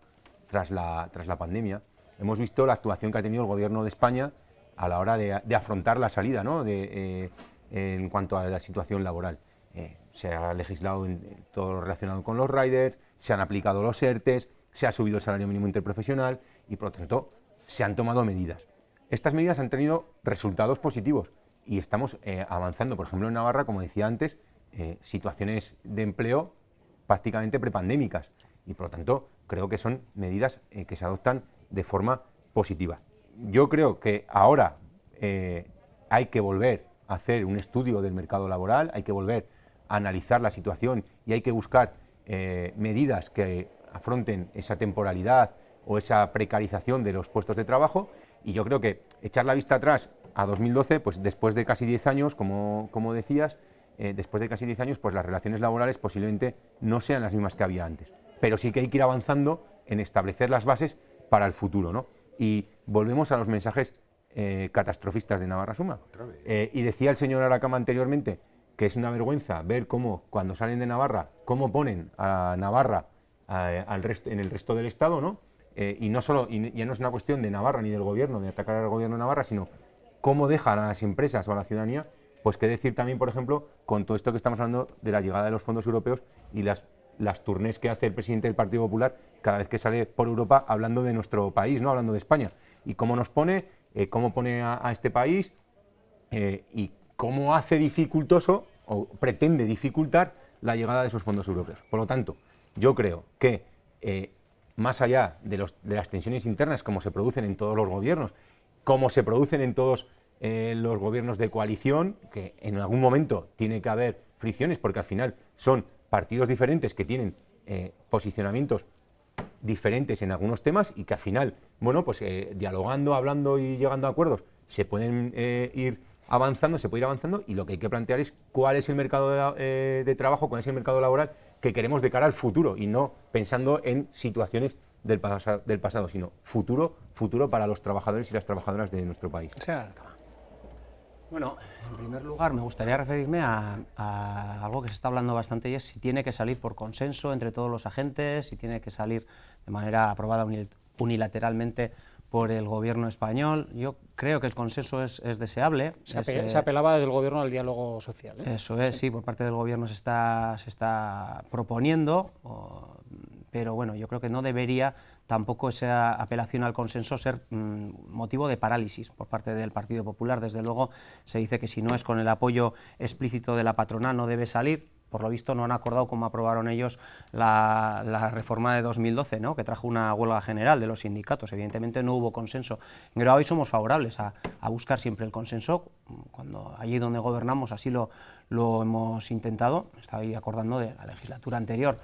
tras la pandemia, hemos visto la actuación que ha tenido el Gobierno de España a la hora de afrontar la salida, ¿no? En cuanto a la situación laboral. Se ha legislado en todo lo relacionado con los riders, se han aplicado los ERTEs, se ha subido el salario mínimo interprofesional y, por lo tanto, se han tomado medidas. Estas medidas han tenido resultados positivos y estamos avanzando. Por ejemplo, en Navarra, como decía antes, situaciones de empleo prácticamente prepandémicas y, por lo tanto, creo que son medidas que se adoptan de forma positiva. Yo creo que ahora hay que volver a hacer un estudio del mercado laboral, hay que volver a analizar la situación y hay que buscar medidas que afronten esa temporalidad o esa precarización de los puestos de trabajo, y yo creo que echar la vista atrás a 2012, pues después de casi 10 años, como decías, después de casi 10 años, pues las relaciones laborales posiblemente no sean las mismas que había antes, pero sí que hay que ir avanzando en establecer las bases para el futuro, ¿no? Y volvemos a los mensajes catastrofistas de Navarra Suma. Y decía el señor Aracama anteriormente que es una vergüenza ver cómo, cuando salen de Navarra, cómo ponen a Navarra en el resto del Estado, ¿no? Y ya no es una cuestión de Navarra ni del Gobierno, de atacar al Gobierno de Navarra, sino cómo dejan a las empresas o a la ciudadanía. Pues qué decir también, por ejemplo, con todo esto que estamos hablando de la llegada de los fondos europeos y las tournées que hace el presidente del Partido Popular cada vez que sale por Europa hablando de nuestro país, ¿no? Hablando de España. Y cómo nos pone, cómo pone a este país y cómo hace dificultoso o pretende dificultar la llegada de esos fondos europeos. Por lo tanto, yo creo que más allá de las tensiones internas como se producen en todos los gobiernos, como se producen en todos los gobiernos de coalición, que en algún momento tiene que haber fricciones porque al final son partidos diferentes que tienen posicionamientos diferentes en algunos temas y que al final, bueno, pues dialogando, hablando y llegando a acuerdos se pueden ir avanzando, se puede ir avanzando, y lo que hay que plantear es cuál es el mercado de trabajo, cuál es el mercado laboral que queremos de cara al futuro y no pensando en situaciones del pasado, sino futuro para los trabajadores y las trabajadoras de nuestro país. Bueno, en primer lugar me gustaría referirme a algo que se está hablando bastante, y es si tiene que salir por consenso entre todos los agentes, si tiene que salir de manera aprobada unilateralmente por el gobierno español. Yo creo que el consenso es deseable. Se apelaba desde el gobierno al diálogo social, ¿eh? Eso es, sí, por parte del gobierno se está proponiendo, pero bueno, yo creo que no debería tampoco esa apelación al consenso ser motivo de parálisis por parte del Partido Popular. Desde luego se dice que si no es con el apoyo explícito de la patronal no debe salir. Por lo visto no han acordado cómo aprobaron ellos la reforma de 2012, ¿no?, que trajo una huelga general de los sindicatos. Evidentemente no hubo consenso. En Geroa Bai somos favorables a buscar siempre el consenso. Cuando allí donde gobernamos así lo hemos intentado. Estoy acordando de la legislatura anterior.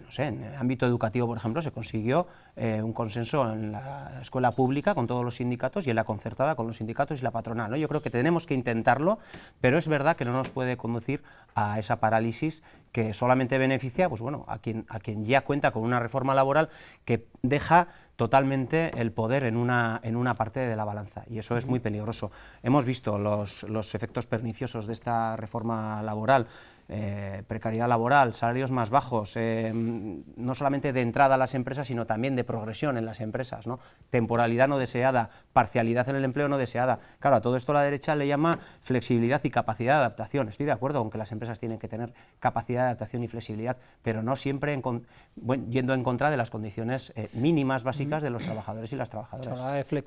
No sé, en el ámbito educativo, por ejemplo, se consiguió un consenso en la escuela pública con todos los sindicatos y en la concertada con los sindicatos y la patronal, ¿no? Yo creo que tenemos que intentarlo, pero es verdad que no nos puede conducir a esa parálisis que solamente beneficia, pues bueno, a quien ya cuenta con una reforma laboral que deja totalmente el poder en una parte de la balanza, y eso es muy peligroso. Hemos visto los efectos perniciosos de esta reforma laboral. Precariedad laboral, salarios más bajos, no solamente de entrada a las empresas, sino también de progresión en las empresas, ¿no? Temporalidad no deseada, parcialidad en el empleo no deseada. Claro, a todo esto la derecha le llama flexibilidad y capacidad de adaptación. Estoy de acuerdo con que las empresas tienen que tener capacidad de adaptación y flexibilidad, pero no siempre yendo en contra de las condiciones mínimas básicas de los trabajadores y las trabajadoras.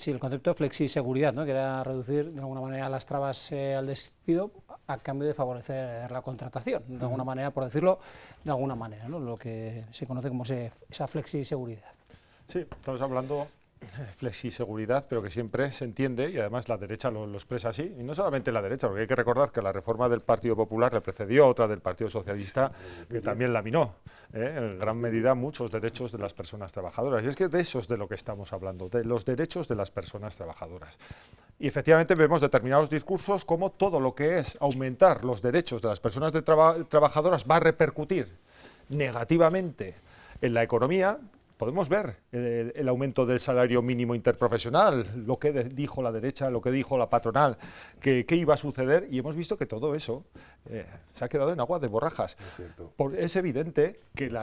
El concepto de flexiseguridad, ¿no?, que era reducir de alguna manera las trabas al despido a cambio de favorecer la contratación, de alguna manera, por decirlo de alguna manera, ¿no?, lo que se conoce como esa flexiseguridad. Sí, estamos hablando de flexiseguridad, pero que siempre se entiende, y además la derecha lo expresa así, y no solamente la derecha, porque hay que recordar que la reforma del Partido Popular le precedió otra del Partido Socialista, que también laminó en gran medida muchos derechos de las personas trabajadoras. Y es que de eso es de lo que estamos hablando, de los derechos de las personas trabajadoras. Y efectivamente vemos determinados discursos como todo lo que es aumentar los derechos de las personas trabajadoras va a repercutir negativamente en la economía. Podemos ver el aumento del salario mínimo interprofesional, lo que dijo la derecha, lo que dijo la patronal, que iba a suceder, y hemos visto que todo eso se ha quedado en agua de borrajas. Es evidente que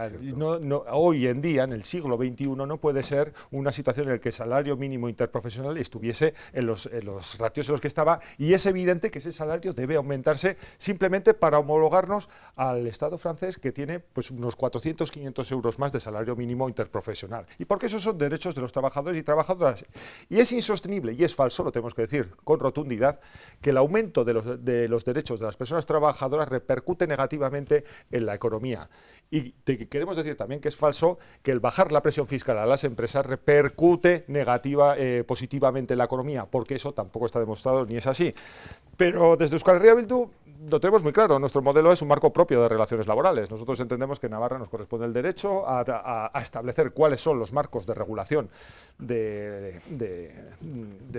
hoy en día, en el siglo XXI, no puede ser una situación en la que el salario mínimo interprofesional estuviese en los ratios en los que estaba, y es evidente que ese salario debe aumentarse simplemente para homologarnos al Estado francés, que tiene pues unos 400-500 euros más de salario mínimo interprofesional. Y porque esos son derechos de los trabajadores y trabajadoras. Y es insostenible y es falso, lo tenemos que decir con rotundidad, que el aumento de los derechos de las personas trabajadoras repercute negativamente en la economía. Y queremos decir también que es falso que el bajar la presión fiscal a las empresas repercute positivamente en la economía, porque eso tampoco está demostrado ni es así. Pero desde Euskal Herria Bildu lo tenemos muy claro, nuestro modelo es un marco propio de relaciones laborales. Nosotros entendemos que en Navarra nos corresponde el derecho a establecer cuáles son los marcos de regulación de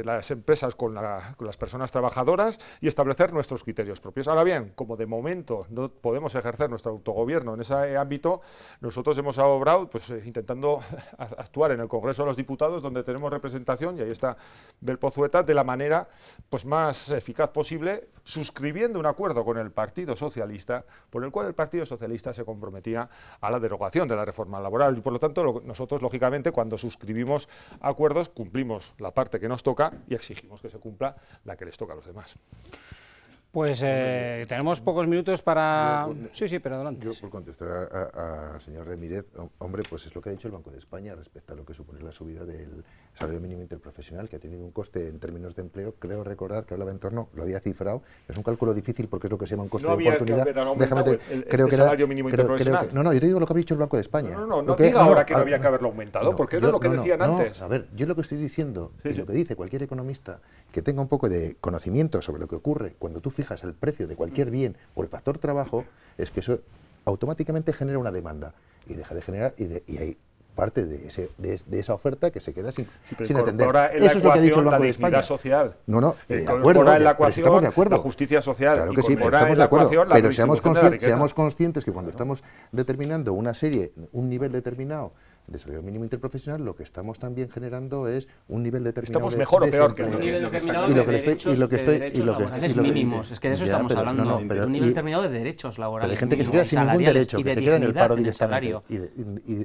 las empresas con las personas trabajadoras y establecer nuestros criterios propios. Ahora bien, como de momento no podemos ejercer nuestro autogobierno en ese ámbito, nosotros hemos obrado pues, intentando actuar en el Congreso de los Diputados, donde tenemos representación, y ahí está Bel Pozueta, de la manera pues, más eficaz posible, suscribiendo un acuerdo con el Partido Socialista, por el cual el Partido Socialista se comprometía a la derogación de la reforma laboral, y por lo tanto nosotros lógicamente cuando suscribimos acuerdos cumplimos la parte que nos toca y exigimos que se cumpla la que les toca a los demás. Pues tenemos pocos minutos para... Sí, pero adelante. Yo, por contestar al señor Ramírez, hombre, pues es lo que ha dicho el Banco de España respecto a lo que supone la subida del salario mínimo interprofesional, que ha tenido un coste en términos de empleo. Creo recordar que hablaba en torno, lo había cifrado, es un cálculo difícil porque es lo que se llama un coste de oportunidad. Déjame el salario mínimo interprofesional. No, yo te digo lo que ha dicho el Banco de España. No diga ahora que no había que haberlo aumentado, porque era lo que decían antes. A ver, yo lo que estoy diciendo, y lo que dice cualquier economista que tenga un poco de conocimiento sobre lo que ocurre cuando tú fijas el precio de cualquier bien o el factor trabajo, es que eso automáticamente genera una demanda y deja de generar y hay parte de esa oferta que se queda sin atender. Eso es lo que ha dicho el Banco de España. Social. No, incorpora en la ecuación estamos de acuerdo. La justicia social. Claro que sí, pero estamos de acuerdo. Pero seamos conscientes que cuando estamos determinando un nivel determinado de salario mínimo interprofesional, lo que estamos también generando es un nivel determinado. ¿Estamos mejor o peor que un nivel determinado de derechos laborales mínimos? Es que de eso estamos hablando. Un nivel determinado de derechos laborales. Pero hay gente que se queda sin ningún derecho, que se queda en el paro directamente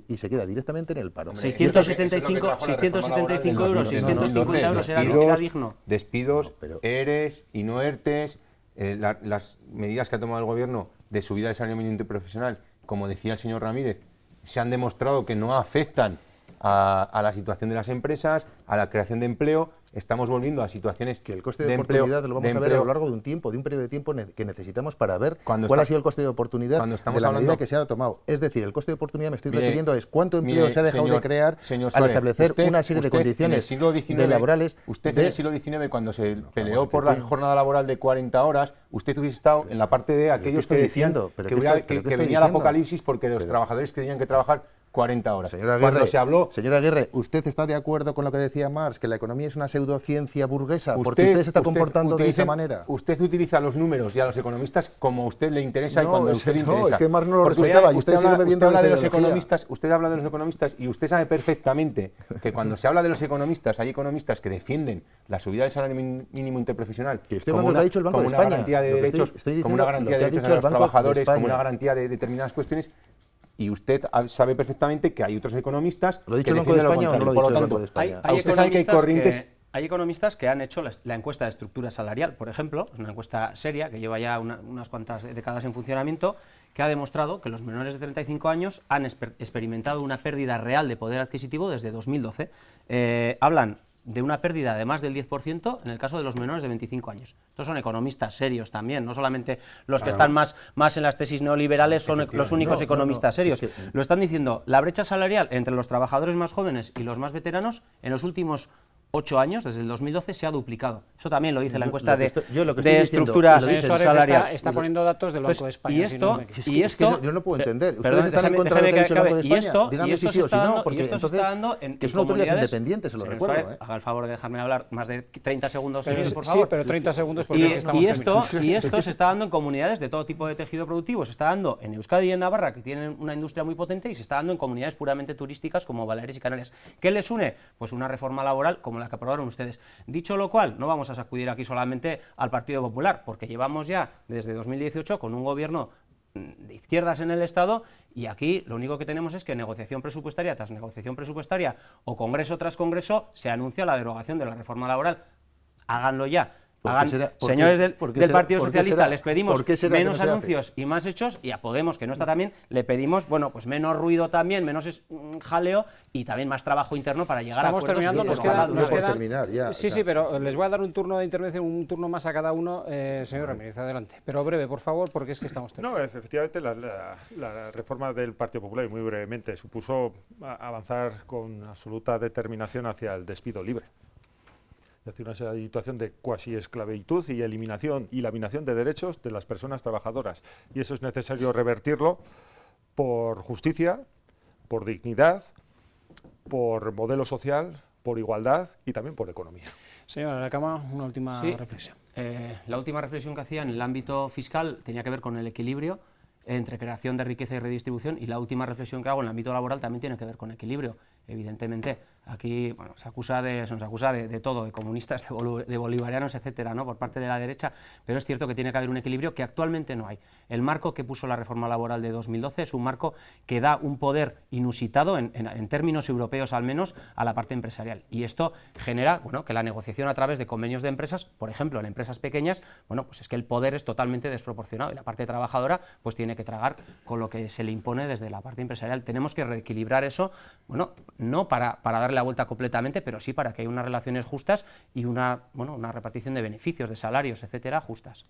y se queda directamente en el paro. 675 euros, 650 euros era digno. Despidos, ERES y no ERTES, las medidas que ha tomado el Gobierno de subida del salario mínimo interprofesional, como decía el señor Ramírez, se han demostrado que no afectan a la situación de las empresas, a la creación de empleo. Estamos volviendo a situaciones que el coste de oportunidad lo vamos a ver a lo largo de un periodo de tiempo que necesitamos para ver cuál ha sido el coste de oportunidad de la medida que se ha tomado. Es decir, el coste de oportunidad, me estoy refiriendo, es cuánto empleo se ha dejado de crear al establecer una serie de condiciones laborales. Usted en el siglo XIX, cuando se peleó por la jornada laboral de 40 horas, usted hubiese estado en la parte de aquellos que decían que venía el apocalipsis porque los trabajadores tenían que trabajar 40 horas. Señora Aguirre, ¿usted está de acuerdo con lo que decía Marx, que la economía es una pseudociencia burguesa? Porque usted se está comportando de esa manera. Usted utiliza los números y a los economistas como a usted le interesa y cuando a usted le interesa. No, es que Marx no lo respetaba y usted sigue bebiendo de esa ideología. Usted habla de los economistas y usted sabe perfectamente que cuando se habla de los economistas, hay economistas que defienden la subida del salario mínimo interprofesional como una garantía de derechos, como una garantía de derechos a los trabajadores, como una garantía de determinadas cuestiones. Y usted sabe perfectamente que hay otros economistas ¿Lo ha dicho el Banco de España o no lo ha dicho el Banco de España? Hay economistas que han hecho la encuesta de estructura salarial, por ejemplo, es una encuesta seria que lleva ya unas cuantas décadas en funcionamiento, que ha demostrado que los menores de 35 años han experimentado una pérdida real de poder adquisitivo desde 2012. Hablan de una pérdida de más del 10% en el caso de los menores de 25 años. Estos son economistas serios también, no solamente los que están más en las tesis neoliberales son los únicos economistas serios. Lo están diciendo, la brecha salarial entre los trabajadores más jóvenes y los más veteranos en los últimos 8 años, desde el 2012, se ha duplicado. Eso también lo dice la encuesta de estructura salarial. Está poniendo datos del Banco de España. Y esto yo no puedo entender. Ustedes están en contra de lo que ha dicho el Banco de España. Díganme si sí o si no, porque entonces que es una autoridad independiente, se lo recuerdo. Haga el favor de dejarme hablar más de 30 segundos seguidos, por favor. Sí, pero 30 segundos porque y esto se está dando en comunidades de todo tipo de tejido productivo. Se está dando en Euskadi y en Navarra, que tienen una industria muy potente, y se está dando en comunidades puramente turísticas como Baleares y Canarias. ¿Qué les une? Pues una reforma laboral como la que aprobaron ustedes. Dicho lo cual, no vamos a sacudir aquí solamente al Partido Popular, porque llevamos ya desde 2018 con un gobierno de izquierdas en el Estado y aquí lo único que tenemos es que negociación presupuestaria tras negociación presupuestaria o congreso tras congreso se anuncia la derogación de la reforma laboral. Háganlo ya. Señores del Partido Socialista, les pedimos menos anuncios y más hechos, y a Podemos, que no está también, le pedimos pues menos ruido también, menos jaleo y también más trabajo interno para llegar a acuerdos. Terminando, nos queda terminar ya. Sí, pero les voy a dar un turno de intervención, un turno más a cada uno. Señor Ramírez, adelante. Pero breve, por favor, porque es que estamos terminando. No, efectivamente, la reforma del Partido Popular, y muy brevemente, supuso avanzar con absoluta determinación hacia el despido libre. Es decir, una situación de cuasi esclavitud y eliminación y laminación de derechos de las personas trabajadoras. Y eso es necesario revertirlo por justicia, por dignidad, por modelo social, por igualdad y también por economía. Señora Lacama, una última reflexión. La última reflexión que hacía en el ámbito fiscal tenía que ver con el equilibrio entre creación de riqueza y redistribución, y la última reflexión que hago en el ámbito laboral también tiene que ver con equilibrio. Evidentemente, Aquí bueno, se nos acusa de todo, de comunistas, de bolivarianos, etcétera, ¿no? Por parte de la derecha, pero es cierto que tiene que haber un equilibrio que actualmente no hay. El marco que puso la reforma laboral de 2012 es un marco que da un poder inusitado, en términos europeos al menos, a la parte empresarial. Y esto genera bueno, que la negociación a través de convenios de empresas, por ejemplo, en empresas pequeñas, bueno, pues es que el poder es totalmente desproporcionado y la parte trabajadora pues tiene que tragar con lo que se le impone desde la parte empresarial. Tenemos que reequilibrar eso, bueno, no para darle la vuelta completamente, pero sí para que haya unas relaciones justas y una repartición de beneficios, de salarios, etcétera, justas.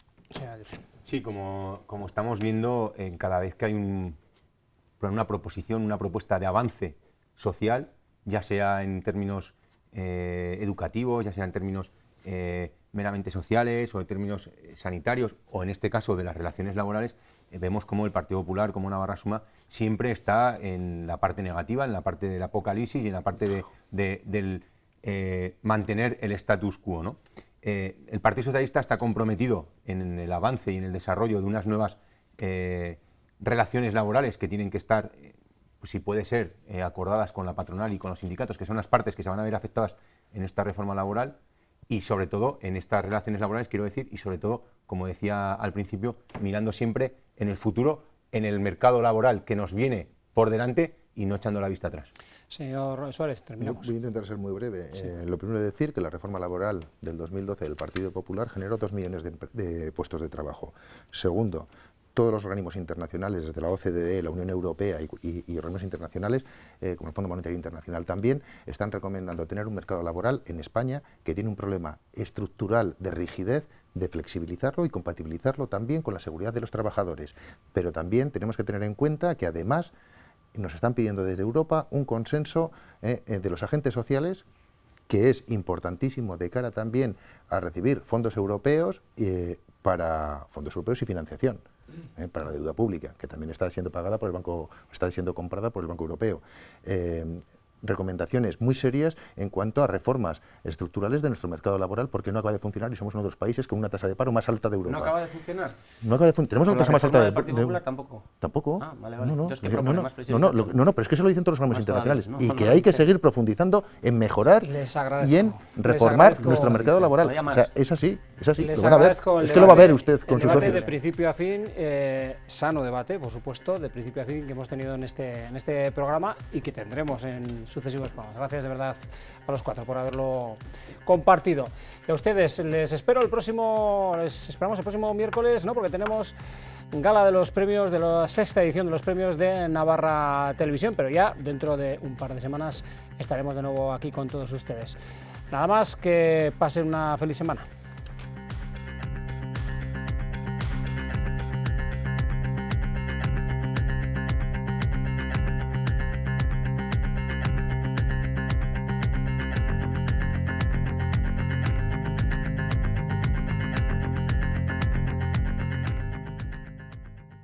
Sí, como estamos viendo, cada vez que hay una proposición, una propuesta de avance social, ya sea en términos educativos, ya sea en términos meramente sociales o en términos sanitarios, o en este caso de las relaciones laborales, vemos como el Partido Popular, como Navarra Suma, siempre está en la parte negativa, en la parte del apocalipsis y en la parte del mantener el status quo, ¿no? El Partido Socialista está comprometido en el avance y en el desarrollo de unas nuevas relaciones laborales que tienen que estar, si puede ser, acordadas con la patronal y con los sindicatos, que son las partes que se van a ver afectadas en esta reforma laboral, y sobre todo en estas relaciones laborales, quiero decir, y sobre todo, como decía al principio, mirando siempre en el futuro, en el mercado laboral que nos viene por delante y no echando la vista atrás. Señor Suárez, terminamos. Voy a intentar ser muy breve. Sí. Lo primero es decir que la reforma laboral del 2012 del Partido Popular generó 2 millones de puestos de trabajo. Segundo, todos los organismos internacionales, desde la OCDE, la Unión Europea y organismos internacionales, como el Fondo Monetario Internacional también, están recomendando tener un mercado laboral en España que tiene un problema estructural de rigidez, de flexibilizarlo y compatibilizarlo también con la seguridad de los trabajadores. Pero también tenemos que tener en cuenta que además nos están pidiendo desde Europa un consenso de los agentes sociales, que es importantísimo de cara también a recibir fondos europeos y financiación para la deuda pública, que también está siendo pagada por el banco, está siendo comprada por el Banco Europeo. Recomendaciones muy serias en cuanto a reformas estructurales de nuestro mercado laboral, porque no acaba de funcionar y somos uno de los países con una tasa de paro más alta de Europa. ¿No acaba de funcionar? No acaba de funcionar. Tenemos la tasa más alta del Partido Popular tampoco. ¿Tampoco? Ah, vale, vale. No, pero es que eso lo dicen todos los organismos internacionales y que no, hay que seguir profundizando en mejorar y en reformar nuestro mercado laboral. O sea, es así, es así. Lo van a ver. Es que lo va a ver usted con sus socios. De principio a fin, sano debate, por supuesto, de principio a fin que hemos tenido en este programa y que tendremos en sucesivos programas. Gracias de verdad a los 4 por haberlo compartido. Y a ustedes les esperamos el próximo miércoles, ¿no? Porque tenemos gala de los premios de la 6ª edición de los premios de Navarra Televisión, pero ya dentro de un par de semanas estaremos de nuevo aquí con todos ustedes. Nada más, que pasen una feliz semana.